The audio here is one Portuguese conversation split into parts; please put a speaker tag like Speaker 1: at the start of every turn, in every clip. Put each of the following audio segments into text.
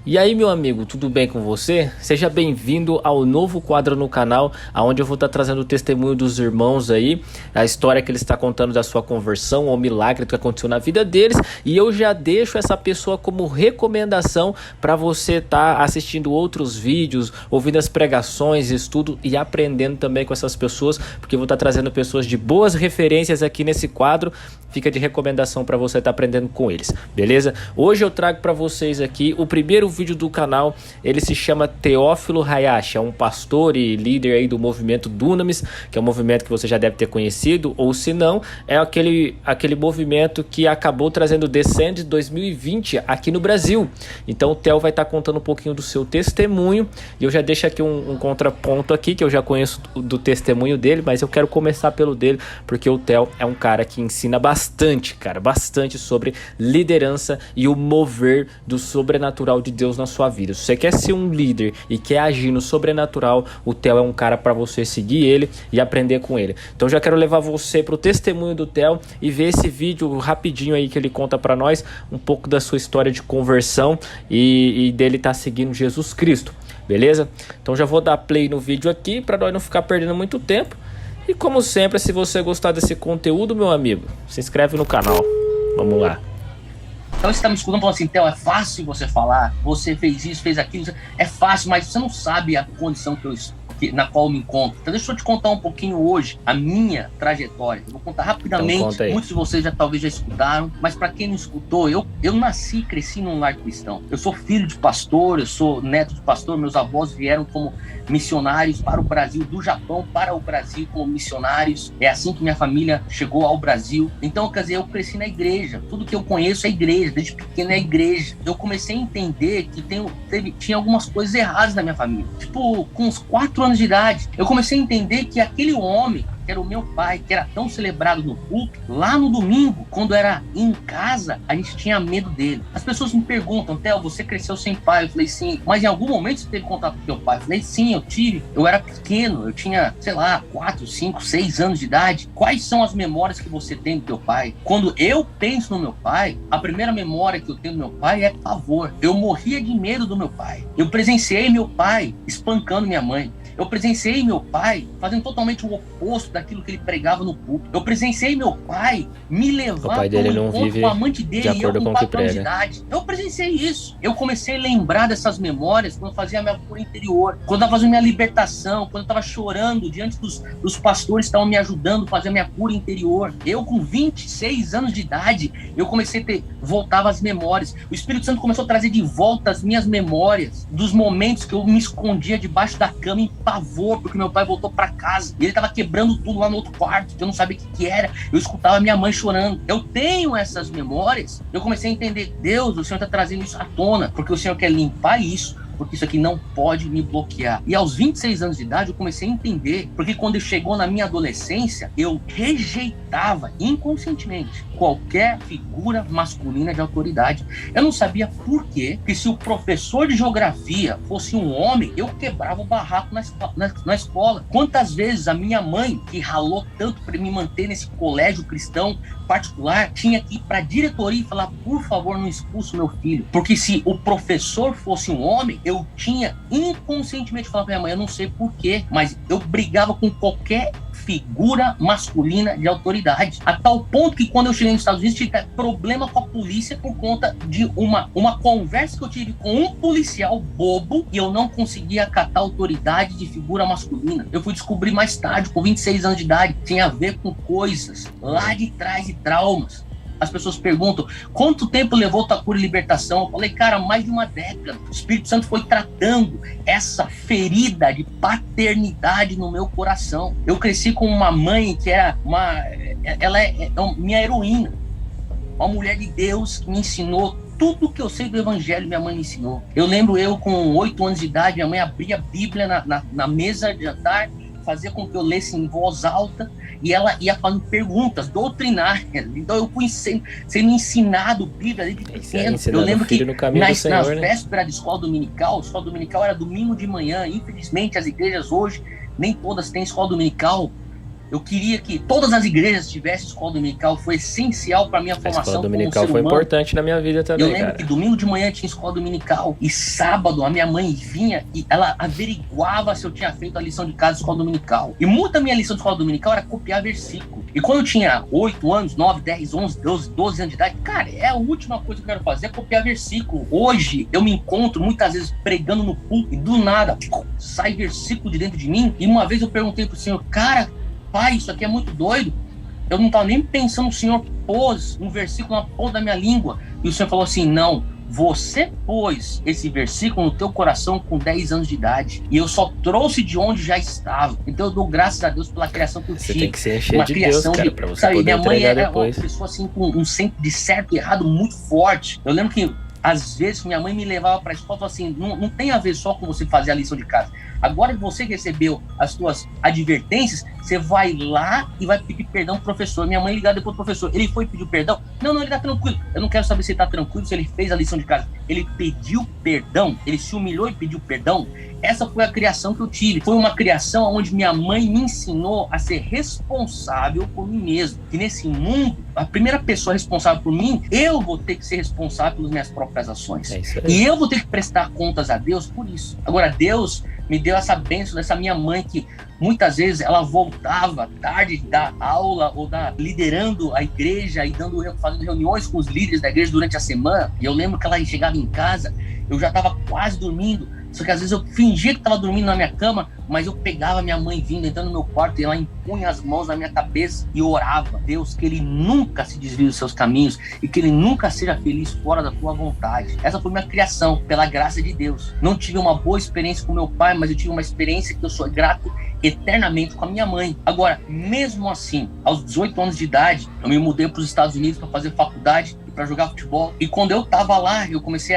Speaker 1: E aí, meu amigo, tudo bem com você? Seja bem-vindo ao novo quadro no canal, onde eu vou estar trazendo o testemunho dos irmãos aí, a história que eles estão contando da sua conversão, ou milagre que aconteceu na vida deles, e eu já deixo essa pessoa como recomendação para você estar assistindo outros vídeos, ouvindo as pregações, estudo e aprendendo também com essas pessoas, porque eu vou estar trazendo pessoas de boas referências aqui nesse quadro. Fica de recomendação para você estar aprendendo com eles, beleza? Hoje eu trago para vocês aqui o primeiro vídeo do canal. Ele se chama Teófilo Hayashi, é um pastor e líder aí do movimento Dunamis, que é um movimento que você já deve ter conhecido, ou se não, é aquele movimento que acabou trazendo o Descend 2020 aqui no Brasil. Então o Theo vai estar contando um pouquinho do seu testemunho, e eu já deixo aqui um contraponto aqui, que eu já conheço do testemunho dele, mas eu quero começar pelo dele, porque o Theo é um cara que ensina bastante sobre liderança e o mover do sobrenatural de Deus na sua vida. Se você quer ser um líder e quer agir no sobrenatural, o Theo é um cara para você seguir ele e aprender com ele. Então já quero levar você para o testemunho do Theo e ver esse vídeo rapidinho aí que ele conta para nós um pouco da sua história de conversão e dele estar seguindo Jesus Cristo, beleza? Então já vou dar play no vídeo aqui para nós não ficar perdendo muito tempo. E como sempre, se você gostar desse conteúdo, meu amigo, se inscreve no canal. Vamos lá.
Speaker 2: Então você está me escutando falando assim, Theo, é fácil você falar, você fez isso, fez aquilo, é fácil, mas você não sabe a condição na qual eu me encontro. Então deixa eu te contar um pouquinho hoje a minha trajetória. Eu vou contar rapidamente, então, conta. Muitos de vocês talvez já escutaram, mas para quem não escutou, eu nasci e cresci num lar cristão. Eu sou filho de pastor, eu sou neto de pastor, meus avós vieram como missionários para o Brasil, do Japão para o Brasil como missionários. É assim que minha família chegou ao Brasil. Então, quer dizer, eu cresci na igreja. Tudo que eu conheço é igreja, desde pequeno é igreja. Eu comecei a entender que tinha algumas coisas erradas na minha família. Tipo, com uns 4 anos de idade, eu comecei a entender que aquele homem, que era o meu pai, que era tão celebrado no culto, lá no domingo, quando era em casa, a gente tinha medo dele. As pessoas me perguntam, Theo, você cresceu sem pai? Eu falei, sim. Mas em algum momento você teve contato com teu pai? Eu falei, sim, eu tive. Eu era pequeno, eu tinha, 4, 5, 6 anos de idade. Quais são as memórias que você tem do teu pai? Quando eu penso no meu pai, a primeira memória que eu tenho do meu pai é pavor. Eu morria de medo do meu pai. Eu presenciei meu pai espancando minha mãe. Eu presenciei meu pai fazendo totalmente o oposto daquilo que ele pregava no púlpito. Eu presenciei meu pai me levar para um encontro com a amante dele e eu com 4 anos de idade. Eu presenciei isso. Eu comecei a lembrar dessas memórias quando eu fazia a minha cura interior, quando eu estava fazendo minha libertação, quando eu estava chorando diante dos pastores que estavam me ajudando a fazer a minha cura interior. Eu, com 26 anos de idade, eu comecei a voltava as memórias. O Espírito Santo começou a trazer de volta as minhas memórias dos momentos que eu me escondia debaixo da cama em pavor, porque meu pai voltou pra casa e ele tava quebrando tudo lá no outro quarto, que eu não sabia o que era. Eu escutava minha mãe chorando. Eu tenho essas memórias. Eu comecei a entender, Deus, o Senhor tá trazendo isso à tona, porque o Senhor quer limpar isso, porque isso aqui não pode me bloquear. E aos 26 anos de idade eu comecei a entender, porque quando chegou na minha adolescência, eu rejeitava inconscientemente qualquer figura masculina de autoridade. Eu não sabia por quê, que se o professor de geografia fosse um homem, eu quebrava o barraco na escola. Quantas vezes a minha mãe, que ralou tanto para me manter nesse colégio cristão particular, tinha que ir para a diretoria e falar, por favor, não expulse meu filho. Porque se o professor fosse um homem, eu tinha inconscientemente falado para minha mãe, eu não sei porquê, mas eu brigava com qualquer figura masculina de autoridade, a tal ponto que quando eu cheguei nos Estados Unidos tive problema com a polícia por conta de uma conversa que eu tive com um policial bobo e eu não conseguia acatar a autoridade de figura masculina. Eu fui descobrir mais tarde, com 26 anos de idade, tinha a ver com coisas lá de trás e traumas. As pessoas perguntam, quanto tempo levou tua cura e libertação? Eu falei, cara, mais de 1 década. O Espírito Santo foi tratando essa ferida de paternidade no meu coração. Eu cresci com uma mãe que era ela é minha heroína. Uma mulher de Deus que me ensinou tudo que eu sei do Evangelho, minha mãe me ensinou. Eu lembro eu com 8 anos de idade, minha mãe abria a Bíblia na mesa de jantar, fazia com que eu lesse em voz alta, e ela ia fazendo perguntas doutrinárias. Então eu fui sendo ensinado Bíblia desde pequeno. Eu lembro que nas vésperas de escola dominical era domingo de manhã. Infelizmente as igrejas hoje nem todas têm escola dominical. Eu queria que todas as igrejas tivessem escola dominical, foi essencial para minha formação. A
Speaker 1: escola dominical foi importante na minha vida também,
Speaker 2: Eu lembro que domingo de manhã tinha escola dominical e sábado a minha mãe vinha e ela averiguava se eu tinha feito a lição de casa de escola dominical. E muita minha lição de escola dominical era copiar versículo. E quando eu tinha 8 anos, 9, 10, 11, 12 anos de idade, cara, é a última coisa que eu quero fazer, é copiar versículo. Hoje eu me encontro muitas vezes pregando no púlpito e do nada sai versículo de dentro de mim. E uma vez eu perguntei pro Senhor, cara, pai, isso aqui é muito doido. Eu não estava nem pensando, o Senhor pôs um versículo na ponta da minha língua. E o Senhor falou assim, não, você pôs esse versículo no teu coração com 10 anos de idade. E eu só trouxe de onde já estava. Então eu dou graças a Deus pela criação que eu tive.
Speaker 1: Você tem que ser cheio de Deus, cara, pra você poder
Speaker 2: minha mãe
Speaker 1: entregar depois.
Speaker 2: Uma pessoa assim com um senso de certo e errado muito forte. Eu lembro que às vezes minha mãe me levava para a escola e falava assim, não tem a ver só com você fazer a lição de casa. Agora que você recebeu as suas advertências, você vai lá e vai pedir perdão pro professor. Minha mãe ligava depois pro professor, ele foi pedir perdão? Não, ele tá tranquilo. Eu não quero saber se ele tá tranquilo, se ele fez a lição de casa. Ele pediu perdão, ele se humilhou e pediu perdão. Essa foi a criação que eu tive. Foi uma criação onde minha mãe me ensinou a ser responsável por mim mesmo. E nesse mundo, a primeira pessoa responsável por mim, eu vou ter que ser responsável pelas minhas próprias ações. E eu vou ter que prestar contas a Deus por isso. Agora, Deus me deu essa bênção dessa minha mãe que muitas vezes ela voltava tarde da aula ou liderando a igreja e fazendo reuniões com os líderes da igreja durante a semana. E eu lembro que ela chegava em casa, eu já estava quase dormindo, só que às vezes eu fingia que estava dormindo na minha cama, mas eu pegava minha mãe vindo, entrando no meu quarto, e ela impunha as mãos na minha cabeça e orava. Deus, que ele nunca se desvie dos seus caminhos e que ele nunca seja feliz fora da tua vontade. Essa foi minha criação, pela graça de Deus. Não tive uma boa experiência com meu pai, mas eu tive uma experiência que eu sou grato eternamente com a minha mãe. Agora, mesmo assim, aos 18 anos de idade, eu me mudei para os Estados Unidos para fazer faculdade e para jogar futebol. E quando eu estava lá, eu comecei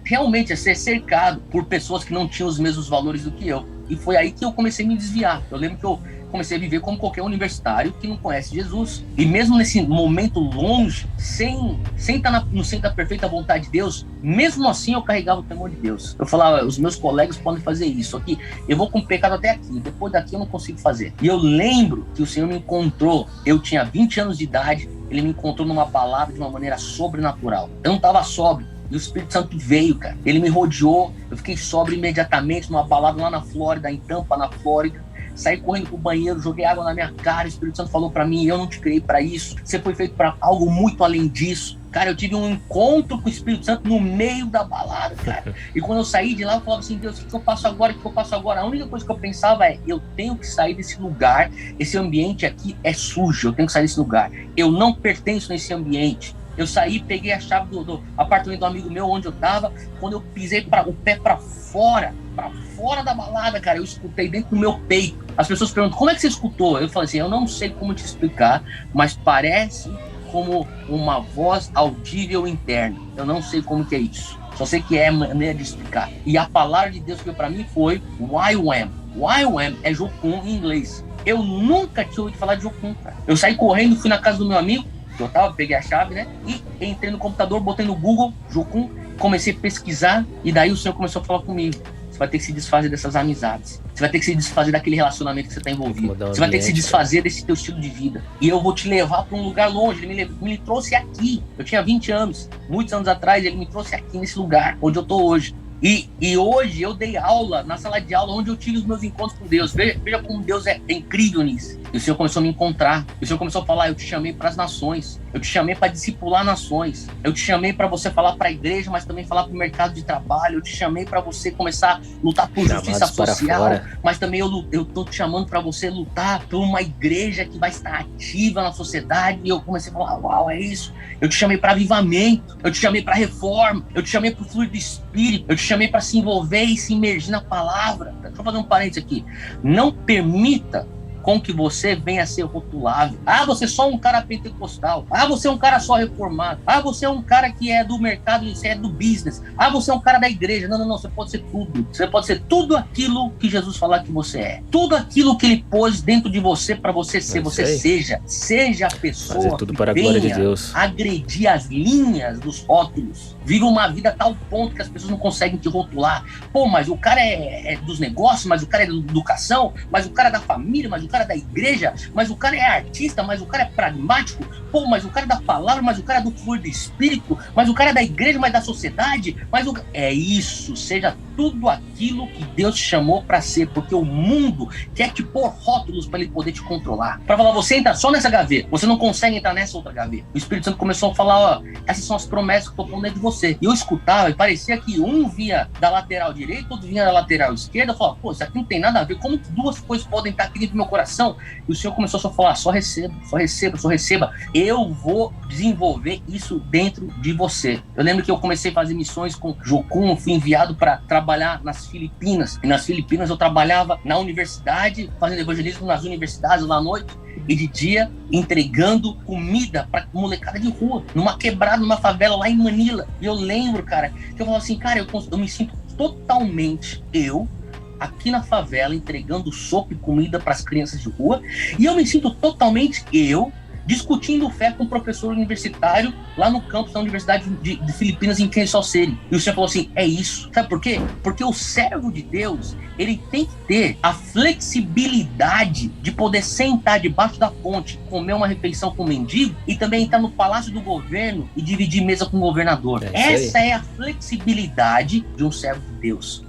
Speaker 2: realmente a ser cercado por pessoas que não tinham os mesmos valores do que eu. E foi aí que eu comecei a me desviar. Eu lembro que eu comecei a viver como qualquer universitário que não conhece Jesus. E mesmo nesse momento longe, sem estar no centro da perfeita vontade de Deus, mesmo assim eu carregava o temor de Deus. Eu falava, os meus colegas podem fazer isso aqui, eu vou com o pecado até aqui, depois daqui eu não consigo fazer. E eu lembro que o Senhor me encontrou, eu tinha 20 anos de idade, ele me encontrou numa balada de uma maneira sobrenatural. Eu não estava sóbrio. E o Espírito Santo veio, cara. Ele me rodeou, eu fiquei sóbrio imediatamente numa balada lá na Flórida, em Tampa, na Flórida. Saí correndo pro banheiro, joguei água na minha cara, o Espírito Santo falou pra mim, eu não te criei pra isso, você foi feito pra algo muito além disso. Cara, eu tive um encontro com o Espírito Santo no meio da balada, cara. E quando eu saí de lá, eu falava assim, Deus, o que eu faço agora? O que eu faço agora? A única coisa que eu pensava é, eu tenho que sair desse lugar, esse ambiente aqui é sujo, eu tenho que sair desse lugar. Eu não pertenço nesse ambiente. Eu saí, peguei a chave do apartamento do amigo meu, onde eu tava. Quando eu pisei o pé pra fora da balada, cara, eu escutei dentro do meu peito. As pessoas perguntam, como é que você escutou? Eu falei assim, eu não sei como te explicar, mas parece como uma voz audível interna. Eu não sei como que é isso. Só sei que é a maneira de explicar. E a palavra de Deus que veio pra mim foi YWAM. YWAM é Jocum em inglês. Eu nunca tinha ouvido falar de Jocum, cara. Eu saí correndo, fui na casa do meu amigo, peguei a chave, né? E entrei no computador, botei no Google, Jocum, comecei a pesquisar, e daí o Senhor começou a falar comigo. Você vai ter que se desfazer dessas amizades. Você vai ter que se desfazer daquele relacionamento que você está envolvido. Você vai ter que se desfazer desse teu estilo de vida. E eu vou te levar para um lugar longe. Ele me trouxe aqui. Eu tinha 20 anos. Muitos anos atrás, ele me trouxe aqui nesse lugar, onde eu tô hoje. E hoje eu dei aula na sala de aula onde eu tive os meus encontros com Deus. Veja como Deus é incrível nisso. E o Senhor começou a me encontrar. E o Senhor começou a falar, eu te chamei para as nações. Eu te chamei para discipular nações. Eu te chamei para você falar para a igreja, mas também falar para o mercado de trabalho. Eu te chamei para você começar a lutar por justiça social. Mas também eu tô te chamando para você lutar por uma igreja que vai estar ativa na sociedade. E eu comecei a falar, uau, é isso. Eu te chamei para avivamento. Eu te chamei para reforma. Eu te chamei para o fluir do Espírito. Eu te chamei para se envolver e se imergir na palavra. Deixa eu fazer um parênteses aqui. Não permita com que você venha a ser rotulável. Ah, você é só um cara pentecostal. Ah, você é um cara só reformado. Ah, você é um cara que é do mercado, você é do business. Ah, você é um cara da igreja. Não, você pode ser tudo. Você pode ser tudo aquilo que Jesus falar que você é. Tudo aquilo que ele pôs dentro de você para você ser. Você seja a pessoa
Speaker 1: tudo para a glória de Deus.
Speaker 2: Agredir as linhas dos rótulos. vive uma vida a tal ponto que as pessoas não conseguem te rotular. Pô, mas o cara é dos negócios, mas o cara é da educação, mas o cara é da família, mas o cara é da igreja, mas o cara é artista, mas o cara é pragmático. Pô, mas o cara é da palavra, mas o cara é do fluir do espírito, mas o cara é da igreja, mas da sociedade, mas o... É isso, seja tudo aquilo que Deus te chamou para ser, porque o mundo quer te pôr rótulos para ele poder te controlar. Para falar, você entra só nessa gaveta, você não consegue entrar nessa outra gaveta. O Espírito Santo começou a falar, ó, essas são as promessas que eu tô pondo dentro de você. E eu escutava e parecia que um vinha da lateral direita, outro vinha da lateral esquerda. Eu falava, pô, isso aqui não tem nada a ver, como que duas coisas podem estar aqui dentro do meu coração? E o Senhor começou só a falar, só receba, só receba, só receba. Eu vou desenvolver isso dentro de você. Eu lembro que eu comecei a fazer missões com Jocum, fui enviado para trabalhar nas Filipinas. E nas Filipinas eu trabalhava na universidade, fazendo evangelismo nas universidades lá à noite. E de dia, entregando comida pra molecada de rua, numa quebrada, numa favela lá em Manila. E eu lembro, cara, que eu falava assim, cara, eu me sinto totalmente aqui na favela, entregando sopa e comida para as crianças de rua. E eu me sinto totalmente discutindo fé com um professor universitário lá no campus da Universidade de Filipinas, em Quezon City. E o Senhor falou assim, é isso. Sabe por quê? Porque o servo de Deus, ele tem que ter a flexibilidade de poder sentar debaixo da ponte, comer uma refeição com um mendigo e também entrar no palácio do governo e dividir mesa com o governador. Essa é a flexibilidade de um servo de Deus.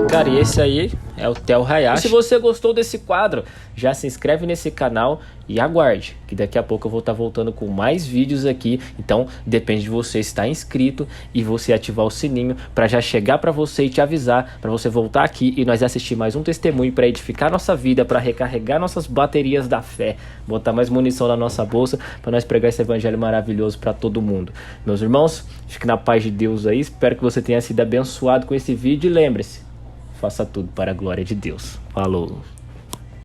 Speaker 1: Cara, e esse aí é o Theo Hayashi. E se você gostou desse quadro, já se inscreve nesse canal e aguarde, que daqui a pouco eu vou estar voltando com mais vídeos aqui. Então depende de você estar inscrito e você ativar o sininho para já chegar para você e te avisar, para você voltar aqui e nós assistir mais um testemunho para edificar nossa vida, para recarregar nossas baterias da fé, botar mais munição na nossa bolsa para nós pregar esse evangelho maravilhoso para todo mundo. Meus irmãos, fique na paz de Deus aí, espero que você tenha sido abençoado com esse vídeo e lembre-se, faça tudo para a glória de Deus. Falou!